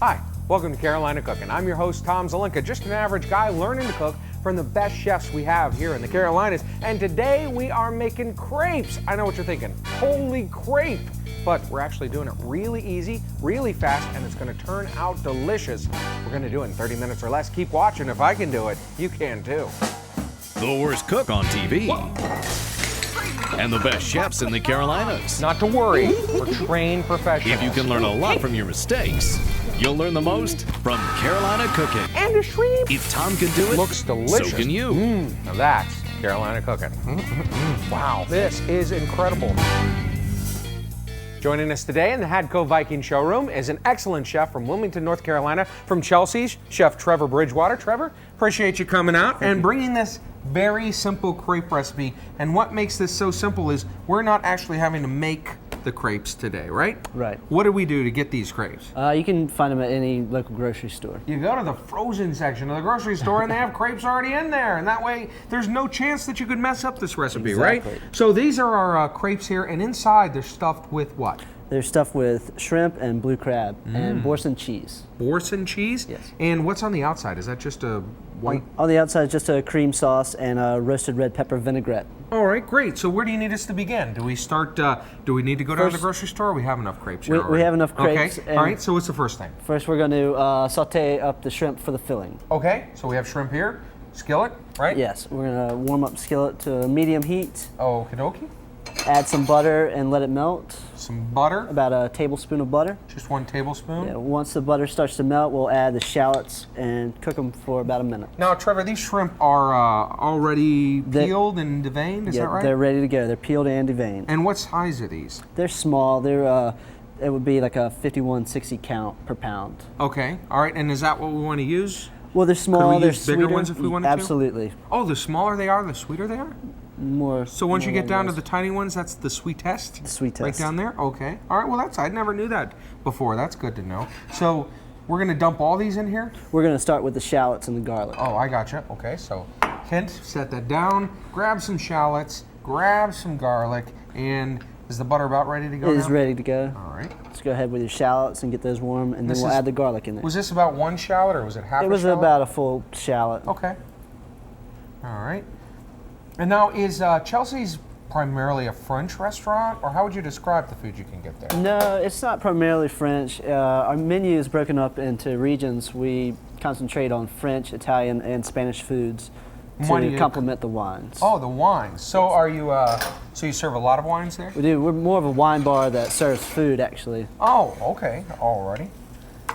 Hi, welcome to Carolina Cooking. I'm your host, Tom Zelinka, just an average guy learning to cook from the best chefs we have here in the Carolinas. And today we are making crepes. I know what you're thinking, holy crepe. But we're actually doing it really easy, really fast, and it's gonna turn out delicious. We're gonna do it in 30 minutes or less. Keep watching. If I can do it, you can too. The worst cook on TV. And the best chefs in the Carolinas. Not to worry, we're trained professionals. If you can learn a lot from your mistakes, you'll learn the most from Carolina Cooking. And a shrimp. If Tom can do it, Looks delicious. so can you. Now that's Carolina Cooking. Wow, this is incredible. Joining us today in the Hadco Viking showroom is an excellent chef from Wilmington, North Carolina, from Chelsea's, Chef Trevor Bridgewater. Trevor, appreciate you coming out and bringing this very simple crepe recipe. And what makes this so simple is we're not actually having to make the crepes today, right? Right. What do we do to get these crepes? You can find them at any local grocery store. You go to the frozen section of the grocery store and they have crepes already in there. And that way, there's no chance that you could mess up this recipe, Exactly. right? So these are our crepes here, and inside they're stuffed with what? They're stuffed with shrimp and blue crab and Boursin cheese. Boursin cheese? Yes. And what's on the outside? Is that just a white? On the outside is just a cream sauce and a roasted red pepper vinaigrette. All right, great. So where do you need us to begin? Do we start, do we need to go down to the First- grocery store, or we have enough crepes here We already? have enough crepes, Okay, and- all right, so what's the first thing? First, we're going to saute up the shrimp for the filling. Okay, so we have shrimp here, skillet, right? Yes, we're going to warm up skillet to a medium heat, Okie dokie. add some butter and let it melt, Some butter, about a tablespoon of butter. just 1 tablespoon. Yeah, once the butter starts to melt, we'll add the shallots and cook them for about a minute. Now, Trevor, these shrimp are already peeled and deveined, is that right? They're ready to go. They're peeled and deveined. And what size are these? They're small. They're it would be like a 5160 count per pound. Okay, all right, and is that what we want to use? Well, they're small. we They're use bigger sweeter. ones if we wanted to? Absolutely. Oh, the smaller they are, the sweeter they are? More. So once you more get down to along the tiny ones, that's the sweetest? The sweet Right test. down there? Okay. All right, well, I never knew that before. That's good to know. So we're going to dump all these in here? We're going to start with the shallots and the garlic. Oh, I gotcha. Okay, so hint, set that down, grab some shallots, grab some garlic, and is the butter about ready to go It is now? ready to go. All right. Let's go ahead with your shallots and get those warm, and This then we'll is- add the garlic in there. Was this about 1 shallot or was it half It a was shallot? about a full shallot. Okay. All right. And now, is Chelsea's primarily a French restaurant, or how would you describe the food you can get there? No, it's not primarily French. Our menu is broken up into regions. We concentrate on French, Italian, and Spanish foods Why do to you- complement the wines. Oh, the wines. So are you? So you serve a lot of wines there? We do. We're more of a wine bar that serves food, actually. Oh, okay. Alrighty.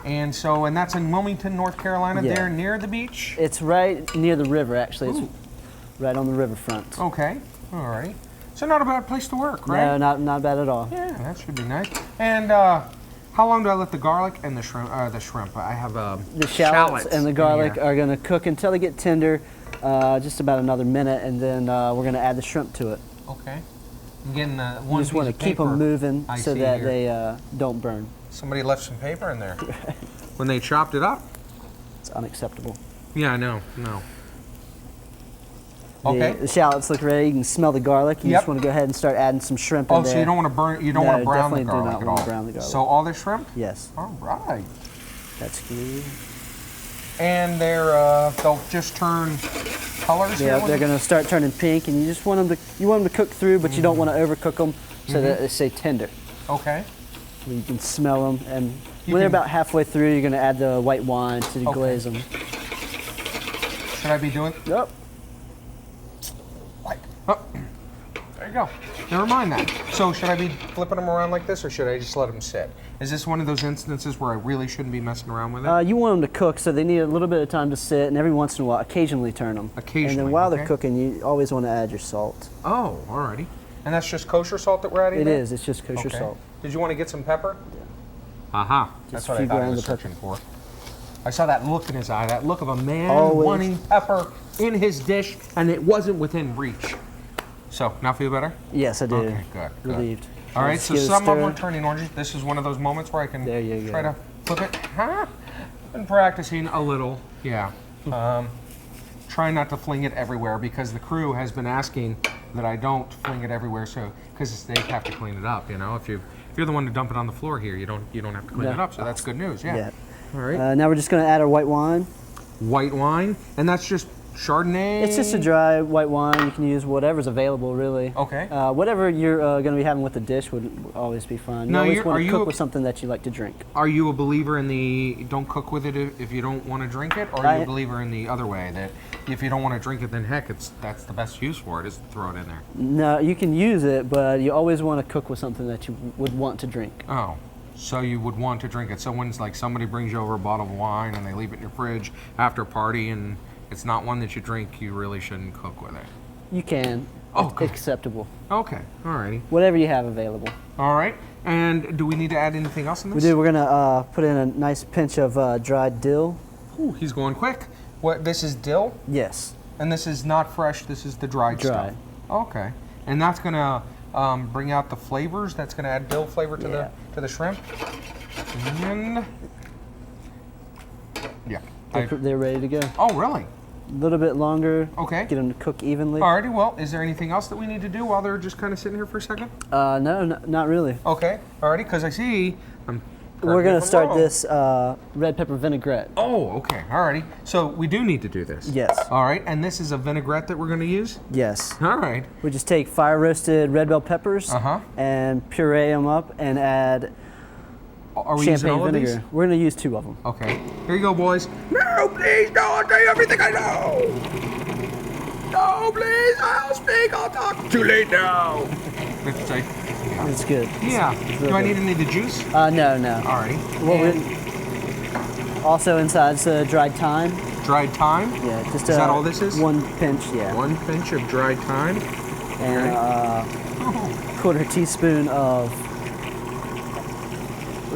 And so, and that's in Wilmington, North Carolina, Yeah. there near the beach? It's right near the river, actually. It's Ooh. right on the riverfront. Okay. All right. So not a bad place to work, right? No, not bad at all. Yeah, that should be nice. And how long do I let the garlic and the shrimp? I have The shallots and the garlic in here. are going to cook until they get tender, just about another minute, and then we're going to add the shrimp to it. Okay. Again, You one just want to piece of keep them paper moving I so see that here. they don't burn. Somebody left some paper in there when they chopped it up. It's unacceptable. Yeah, I know. No. The- Okay. The shallots look ready. You can smell the garlic. You Yep. just want to go ahead and start adding some shrimp in Oh, there. so you don't want to burn? You don't No, want to brown the definitely do garlic not at want all? to brown the garlic. So all the shrimp? Yes, All right. that's good. And they'll just turn colors here. Yeah, when they're they- going to start turning pink, and you just want them to cook through, but you don't want to overcook them so that they stay tender. Okay. You can smell them, and You when they're can- about halfway through, you're going to add the white wine to deglaze them. Should I be doing? Yep. Like, oh, there you go. Never mind that. So should I be flipping them around like this, or should I just let them sit? Is this one of those instances where I really shouldn't be messing around with it? You want them to cook, so they need a little bit of time to sit, and every once in a while, occasionally turn them. Occasionally, And then while okay. they're cooking, you always want to add your salt. Oh, alrighty. And that's just kosher salt that we're adding It there? is. It's just kosher Okay. salt. Did you want to get some pepper? Aha. That's Just a what I few thought I grams was of pepper. searching for. I saw that look in his eye, that look of a man Always. wanting pepper in his dish, and it wasn't within reach. So, now feel better? Yes, I do. Okay, good. Relieved. All right, Let's so give it a some of them stir. are turning orange. This is one of those moments where I can There you try go. to flip it. Huh? Been practicing a little, yeah. Try not to fling it everywhere because the crew has been asking that I don't fling it everywhere. So, because they have to clean it up, you know. If you're the one to dump it on the floor here, you don't have to clean No. it up. So that's good news. Yeah. Yeah. All right. Now we're just going to add our white wine. White wine, and that's just Chardonnay? It's just a dry white wine. You can use whatever's available, really. Okay. Whatever you're going to be having with the dish would always be fine. You always want to cook with something that you like to drink. Are you a believer in the don't cook with it if you don't want to drink it, or are you a believer in the other way, that if you don't want to drink it, then heck, that's the best use for it, is to throw it in there? No, you can use it, but you always want to cook with something that you would want to drink. Oh. So you would want to drink it. So when it's like somebody brings you over a bottle of wine and they leave it in your fridge after a party and it's not one that you drink, you really shouldn't cook with it. You can. Oh, it's acceptable. Okay, alrighty. Whatever you have available. All right. And do we need to add anything else in this? We do. We're gonna put in a nice pinch of dried dill. Ooh, he's going quick. What? This is dill? Yes. And this is not fresh. This is the dried stuff. Okay. And that's gonna bring out the flavors. That's gonna add dill flavor to the shrimp. And yeah. They're ready to go. Oh, really? A little bit longer. Okay. Get them to cook evenly. Alrighty, well, is there anything else that we need to do while they're just kind of sitting here for a second? No, not really. Okay, alrighty, because I see, we're going to start this red pepper vinaigrette. Oh, okay, alrighty. So we do need to do this? Yes. Alright, and this is a vinaigrette that we're going to use? Yes. Alright. We just take fire roasted red bell peppers and puree them up and add champagne vinegar. We're going to use 2 of them. Okay. Here you go, boys. No, please, no, I'll tell you everything I know. No, please, I'll speak, I'll talk. Too late now. What'd you say? It's good. Yeah. Do I need any of the juice? No. Alrighty. Well, also inside dried thyme. Dried thyme? Yeah, just is that all this is? 1 pinch, yeah. 1 pinch of dried thyme. And quarter teaspoon of,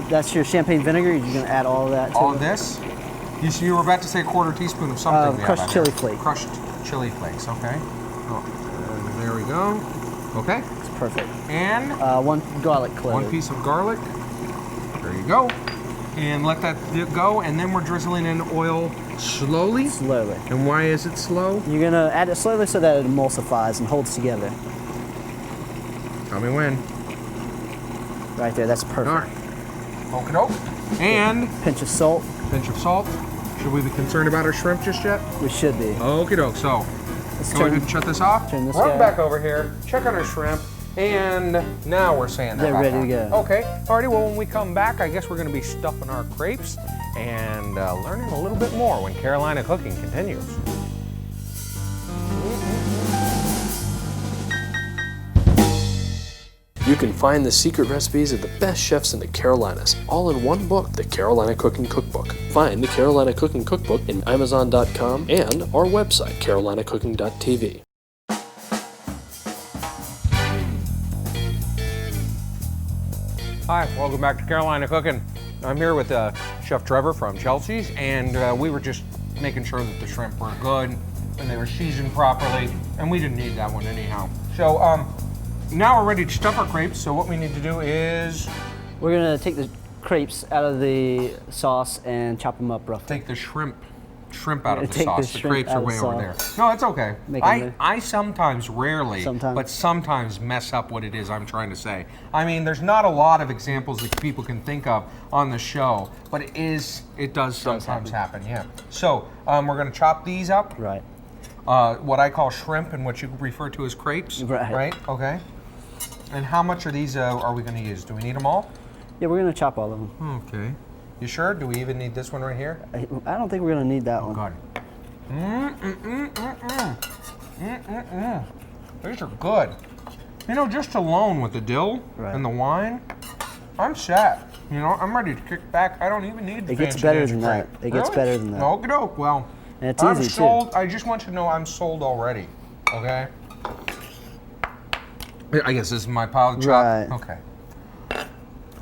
that's your champagne vinegar. You're going to add all of that to all of this? You were about to say a quarter teaspoon of something. Crushed chili flakes. Crushed chili flakes, okay. Oh, there we go. Okay. It's perfect. And? 1 garlic clove. 1 piece of garlic. There you go. And let that go, and then we're drizzling in oil slowly? Slowly. And why is it slow? You're going to add it slowly so that it emulsifies and holds together. Tell me when. Right there, that's perfect. All right. Okie doke. And? Pinch of salt. Pinch of salt. Should we be concerned about our shrimp just yet? We should be. Okie doke. So, let's go ahead and shut this off. Turn this Run back over here. Check on our shrimp. And now we're saying that. They're ready to go. Okay. Alrighty. Well, when we come back, I guess we're going to be stuffing our crepes and learning a little bit more when Carolina Cooking continues. You can find the secret recipes of the best chefs in the Carolinas, all in one book, the Carolina Cooking Cookbook. Find the Carolina Cooking Cookbook in Amazon.com and our website, carolinacooking.tv. Hi, welcome back to Carolina Cooking. I'm here with Chef Trevor from Chelsea's, and we were just making sure that the shrimp were good and they were seasoned properly, and we didn't need that one anyhow. So, now we're ready to stuff our crepes, so what we need to do is... We're going to take the crepes out of the sauce and chop them up roughly. Take the shrimp out of the sauce. The crepes are way over there. No, it's okay. I sometimes, rarely, but sometimes mess up what it is I'm trying to say. I mean, there's not a lot of examples that people can think of on the show, but it does sometimes happen, yeah. So, we're going to chop these up. Right. What I call shrimp and what you refer to as crepes. Right. Okay. And how much of these are we going to use? Do we need them all? Yeah, we're going to chop all of them. Okay. You sure? Do we even need this one right here? I don't think we're going to need that one. God. These are good. You know, just alone with the dill and the wine, I'm set. You know, I'm ready to kick back. I don't even need the It gets better than that. It gets better than that. Okie doke. Well, and it's I'm easy sold. too. I just want you to know I'm sold already. Okay. I guess this is my pile of chop. Right. Okay.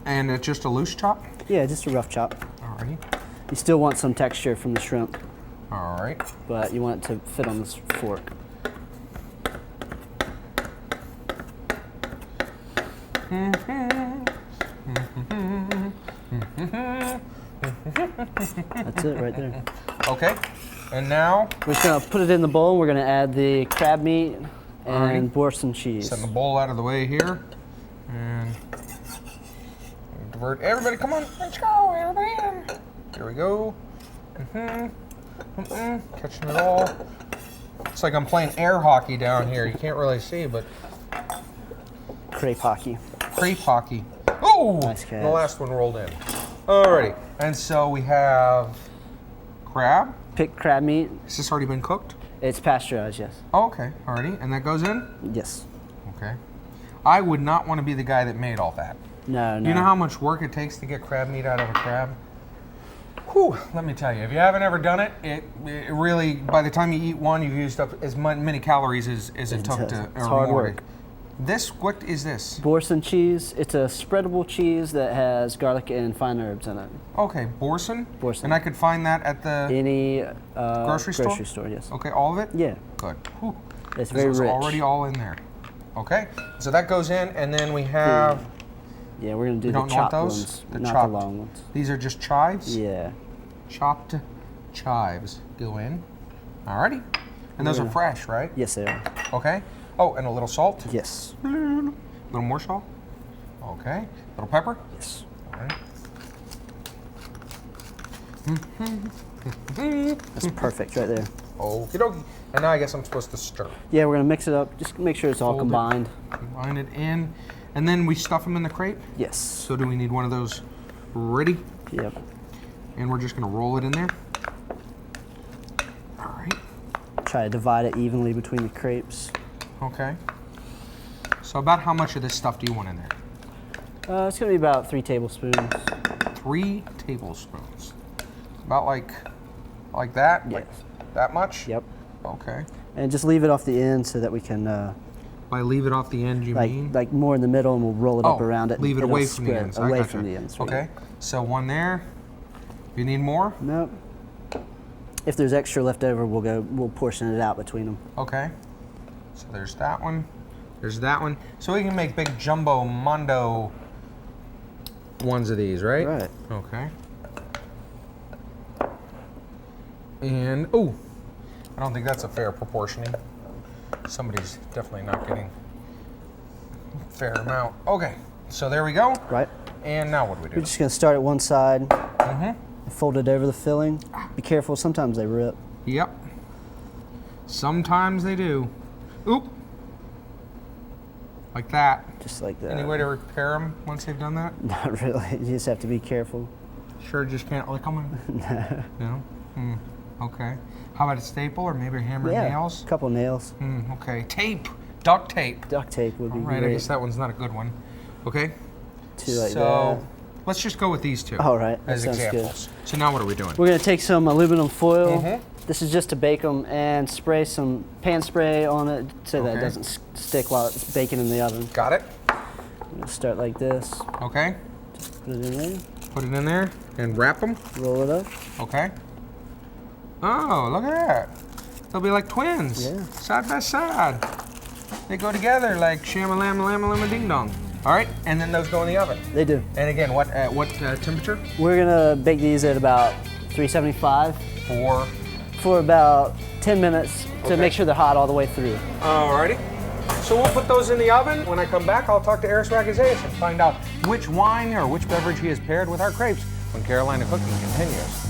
And it's just a loose chop? Yeah, just a rough chop. Alrighty. You still want some texture from the shrimp. Alright. But you want it to fit on this fork. That's it right there. Okay. And now? We're just going to put it in the bowl. We're going to add the crab meat and Boursin cheese. Send the bowl out of the way here. And divert. Everybody, come on. Let's go. Everybody in. There we go. Catching it all. It's like I'm playing air hockey down here. You can't really see, but Crepe hockey. crepe hockey. Oh! Nice catch. The last one rolled in. Alrighty. And so we have crab. Picked crab meat. Has this already been cooked? It's pasteurized, yes. Oh, okay. Alrighty. And that goes in? Yes. Okay. I would not want to be the guy that made all that. No, no. You know how much work it takes to get crab meat out of a crab? Whew, let me tell you, if you haven't ever done it, it really, by the time you eat one, you've used up as many calories as it took to, It's or hard more. work. This, what is this? Boursin cheese. It's a spreadable cheese that has garlic and fine herbs in it. Okay, Boursin? Boursin. And I could find that at the Any grocery store? Grocery store, yes. Okay, all of it? Yeah. Good. Whew. It's This very was rich. already all in there. Okay, so that goes in, and then we have, Yeah, we're gonna do we the don't want chopped those? ones, They're not chopped. the long ones. These are just chives? Yeah. Chopped chives go in. Alrighty. And those are fresh, right? Yes, they are. Okay. Oh, and a little salt? Yes. A little more salt? Okay. Little pepper? Yes. All right. That's perfect right there. Okie dokie. And now I guess I'm supposed to stir. Yeah, we're gonna mix it up. Just make sure it's all Fold it. combined. Combine it in. And then we stuff them in the crepe. Yes. So do we need one of those ready? Yep. And we're just gonna roll it in there. All right. Try to divide it evenly between the crepes. Okay. So about how much of this stuff do you want in there? It's gonna be about 3 tablespoons. 3 tablespoons. About like that? Yes. Like that much? Yep. Okay. And just leave it off the end so that we can, By leave it off the end, you mean? like more in the middle, and we'll roll it up around it. Leave it It'll away from the spread ends. I Away gotcha. from the ends. right. Okay. So one there. You need more? Nope. If there's extra left over, we'll portion it out between them. Okay. So there's that one. There's that one. So we can make big jumbo mondo ones of these, right? Right. Okay. And, oh, I don't think that's a fair proportioning. Somebody's definitely not getting a fair amount. Okay, so there we go. Right. And now what do we We're do? just gonna start at one side. Mm-hmm. Fold it over the filling. Be careful. Sometimes they rip. Yep. Sometimes they do. Oop. Like that. Just like that. Any way to repair them once they've done that? Not really. You just have to be careful. Sure, just can't lick them? No? Hmm. Okay. How about a staple or maybe a hammer and nails? A couple nails. Okay. Tape. Duct tape. Duct tape would be All right, great. I guess that one's not a good one. Okay. Two like So let's just go with these two All right, that as sounds good. examples. So now what are we doing? We're gonna take some aluminum foil. Mhm. This is just to bake them and spray some pan spray on it so that it Okay. doesn't stick while it's baking in the oven. Got it? We'll start like this. Okay. Put it in there. Put it in there and wrap them. Roll it up. Okay. Oh, look at that. They'll be like twins. Yeah. Side by side. They go together like shama-lama-lama ding-dong. All right, and then those go in the oven. They do. And again, what temperature? We're gonna bake these at about 375 For for about 10 minutes to Okay. make sure they're hot all the way through. Alrighty. So we'll put those in the oven. When I come back, I'll talk to Eris Ragazeas and find out which wine or which beverage he has paired with our crepes when Carolina Cooking continues.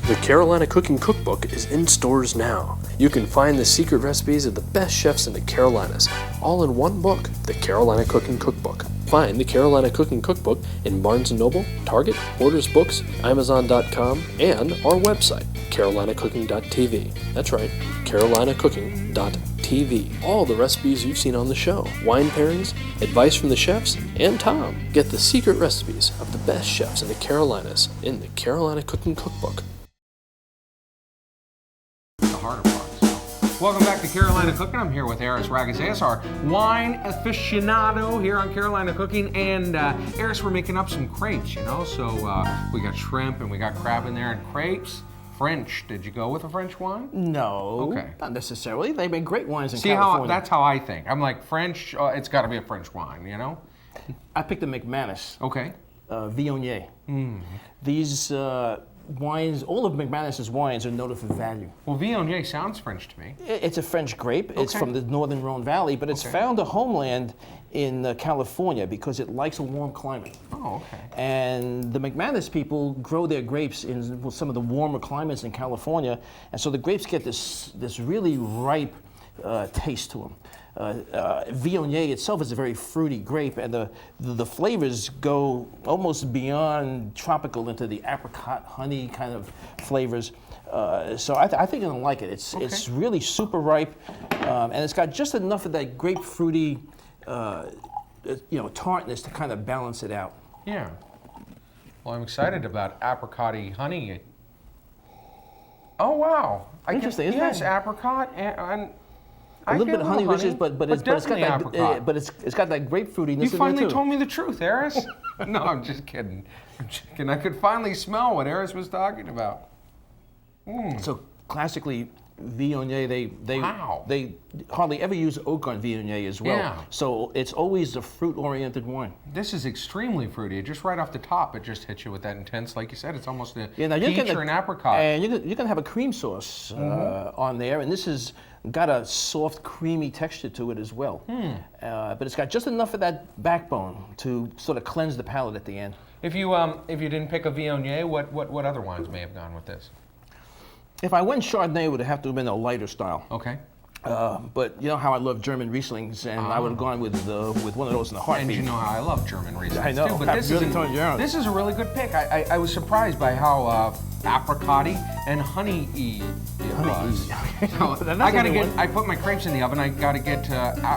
The Carolina Cooking Cookbook is in stores now. You can find the secret recipes of the best chefs in the Carolinas, all in one book, the Carolina Cooking Cookbook. Find the Carolina Cooking Cookbook in Barnes & Noble, Target, Borders Books, Amazon.com, and our website, carolinacooking.tv. That's right, carolinacooking.tv. All the recipes you've seen on the show, wine pairings, advice from the chefs, and Tom. Get the secret recipes of the best chefs in the Carolinas in the Carolina Cooking Cookbook. The harder part. Welcome back to Carolina Cooking. I'm here with Eris Ragazeas, our wine aficionado here on Carolina Cooking. And Eris, we're making up some crepes, you know. So we got shrimp and we got crab in there and crepes. French. Did you go with a French wine? No, Okay. not necessarily. They make great wines in See California. that's how I think. I'm like French. It's got to be a French wine, you know. I picked the McManus Okay. Viognier. These wines, all of McManus's wines are noted for value. Well, Viognier sounds French to me. It's a French grape. It's Okay. from the northern Rhone Valley, but it's found a homeland in California because it likes a warm climate. Oh, okay. And the McManus people grow their grapes in some of the warmer climates in California, and so the grapes get this really ripe taste to them. Viognier itself is a very fruity grape, and the flavors go almost beyond tropical into the apricot, honey kind of flavors. So I think you're gonna like it. It's really super ripe, and it's got just enough of that grapefruity, tartness to kind of balance it out. Yeah. Well, I'm excited about apricot-y honey. Oh wow! Interesting, isn't yes, it? apricot and A little bit of honey, which is, but it's got definitely that, apricot. but it's got that grapefruitiness You in finally there too. told me the truth, Eris. No, I'm just kidding. I'm just kidding. I could finally smell what Eris was talking about. So classically, Viognier, Wow. they hardly ever use oak on Viognier as well. Yeah. So it's always a fruit-oriented wine. This is extremely fruity. Just right off the top, it just hits you with that intense, like you said, it's almost a Yeah, now you're peach gonna, or an apricot. and you're gonna have a cream sauce on there, and this has got a soft, creamy texture to it as well. But it's got just enough of that backbone to sort of cleanse the palate at the end. If you didn't pick a Viognier, what other wines may have gone with this? If I went Chardonnay, it would have to have been a lighter style. Okay. But you know how I love German Rieslings, and I would have gone with one of those in the heartbeat. And you know how I love German Rieslings I know. too. But I'm this really is telling you out. this is a really good pick. I was surprised by how apricot-y and honey-y it was. So That's I gotta a new get. one. I put my crepes in the oven. I gotta get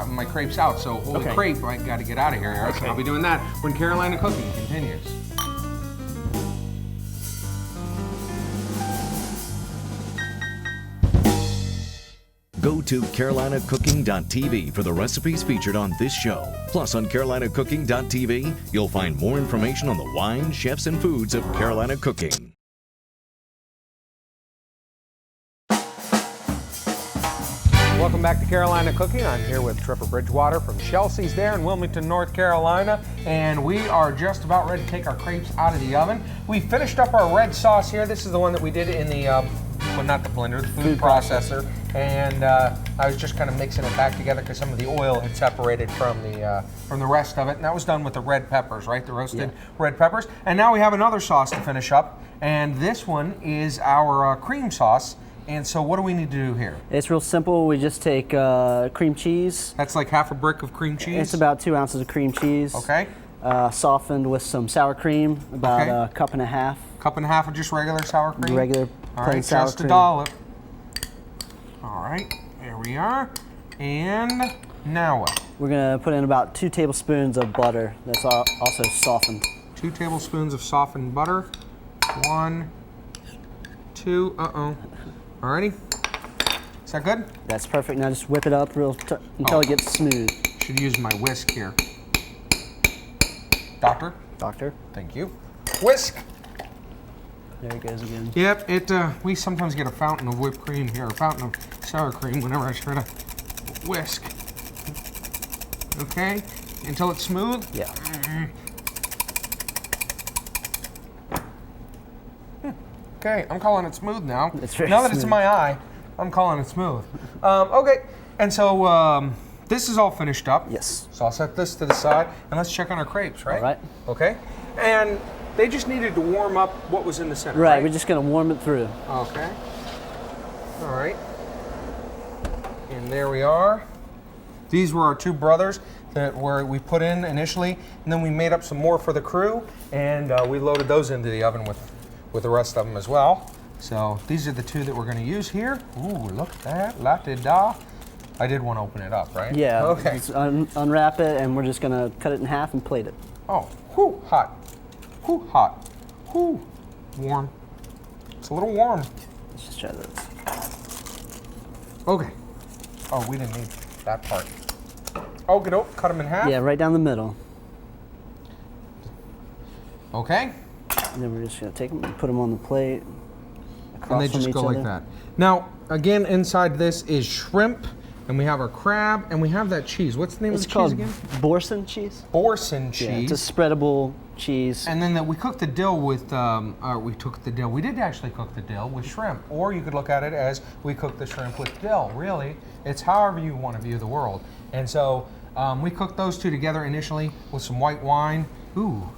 my crepes out. So hold the Okay. crepe. I gotta get out of here, Eric. Okay. I'll be doing that when Carolina Cooking continues. Go to carolinacooking.tv for the recipes featured on this show. Plus, on carolinacooking.tv, you'll find more information on the wines, chefs, and foods of Carolina Cooking. Welcome back to Carolina Cooking. I'm here with Tripper Bridgewater from Chelsea's there in Wilmington, North Carolina, and we are just about ready to take our crepes out of the oven. We finished up our red sauce here. This is the one that we did in the, well, not the blender, the food processor, and I was just kind of mixing it back together because some of the oil had separated from the rest of it, and that was done with the red peppers, right? The roasted red peppers. And now we have another sauce to finish up, and this one is our cream sauce. And so what do we need to do here? It's real simple. We just take cream cheese. That's like half a brick of cream cheese? It's about 2 ounces of cream cheese. Okay. Softened with some sour cream, about a cup and a half. Cup and a half of just regular sour cream? Regular All plain right, sour just cream. a dollop. All right, there we are. And now what? We're gonna put in about 2 tablespoons of butter. That's also softened. 2 tablespoons of softened butter. 1, 2, Alrighty. Is that good? That's perfect. Now just whip it up until it gets smooth. Should use my whisk here. Doctor? Doctor, Thank you. Whisk! there it goes again. Yep, we sometimes get a fountain of whipped cream here, a fountain of sour cream whenever I try to whisk. Okay, until it's smooth. Yeah. Okay, I'm calling it smooth now. It's very now that it's in smooth. my eye, I'm calling it smooth. Okay, and so this is all finished up. Yes. So I'll set this to the side, and let's check on our crepes, right? All right. Okay, and they just needed to warm up what was in the center, Right, right? we're just gonna warm it through. Okay. All right. And there we are. These were our 2 brothers that we put in initially, and then we made up some more for the crew, and we loaded those into the oven with the rest of them as well. So these are the 2 that we're going to use here. Ooh, look at that, la-di-da. I did want to open it up, right? Yeah. Okay. Just unwrap it, and we're just gonna cut it in half and plate it. Oh, whoo, hot. Whoo, hot. Whoo, warm. It's a little warm. Let's just try this. Okay. Oh, we didn't need that part. Oh, good. Cut them in half. Yeah, right down the middle. Okay. And then we're just gonna take them and put them on the plate. And they across from just each go like other. that. Now, again, inside this is shrimp, And we have our crab, and we have that cheese. What's the name of the cheese again? It's called Boursin cheese. Boursin cheese. Yeah, it's a spreadable cheese. And then we cooked the dill with, we did actually cook the dill with shrimp. Or you could look at it as we cooked the shrimp with dill. Really, it's however you want to view the world. And so we cooked those two together initially with some white wine. Ooh.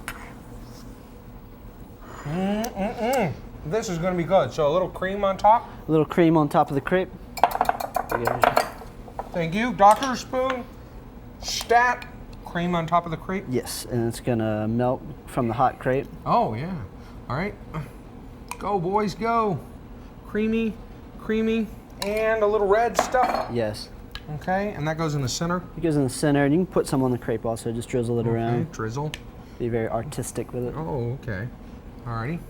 This is going to be good. So a little cream on top. A little cream on top of the crepe. Thank you. Dr. Spoon, stat, cream on top of the crepe. Yes, and it's gonna melt from the hot crepe. Oh yeah. All right. Go boys, go. Creamy, creamy, and a little red stuff. Yes. Okay, and that goes in the center. It goes in the center, and you can put some on the crepe also. Just drizzle it around. Drizzle. Be very artistic with it. Oh, okay. Alrighty.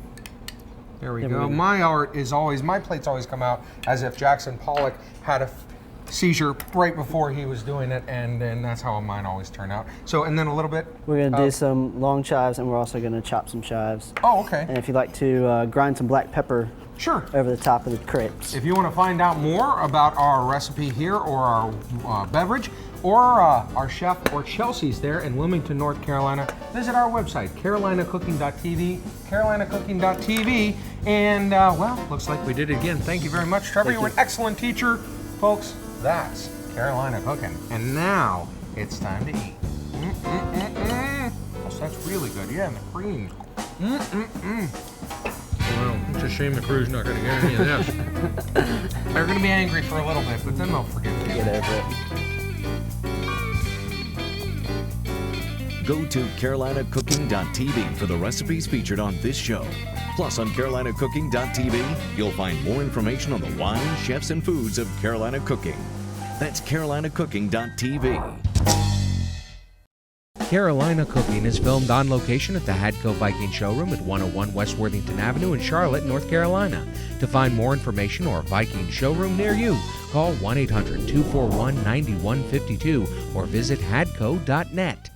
There we go. My plates always come out as if Jackson Pollock had a seizure right before he was doing it, and then that's how mine always turn out. So, and then a little bit. We're gonna do some long chives, and we're also gonna chop some chives. Oh, okay. And if you'd like to grind some black pepper. Sure. Over the top of the crepes. If you want to find out more about our recipe here or our beverage or our chef or Chelsea's there in Wilmington, North Carolina, visit our website, carolinacooking.tv, carolinacooking.tv. And, well, looks like we did it again. Thank you very much, Trevor. You were an excellent teacher. Folks, that's Carolina Cooking. And now it's time to eat. Oh, that's really good. Yeah, and the cream. Well, it's a shame the crew's not going to get any of this. They're going to be angry for a little bit, but then they'll forgive you. Get over it. Go to carolinacooking.tv for the recipes featured on this show. Plus, on carolinacooking.tv, you'll find more information on the wine, chefs, and foods of Carolina Cooking. That's carolinacooking.tv. Carolina Cooking is filmed on location at the Hadco Viking Showroom at 101 West Worthington Avenue in Charlotte, North Carolina. To find more information or a Viking showroom near you, call 1-800-241-9152 or visit hadco.net.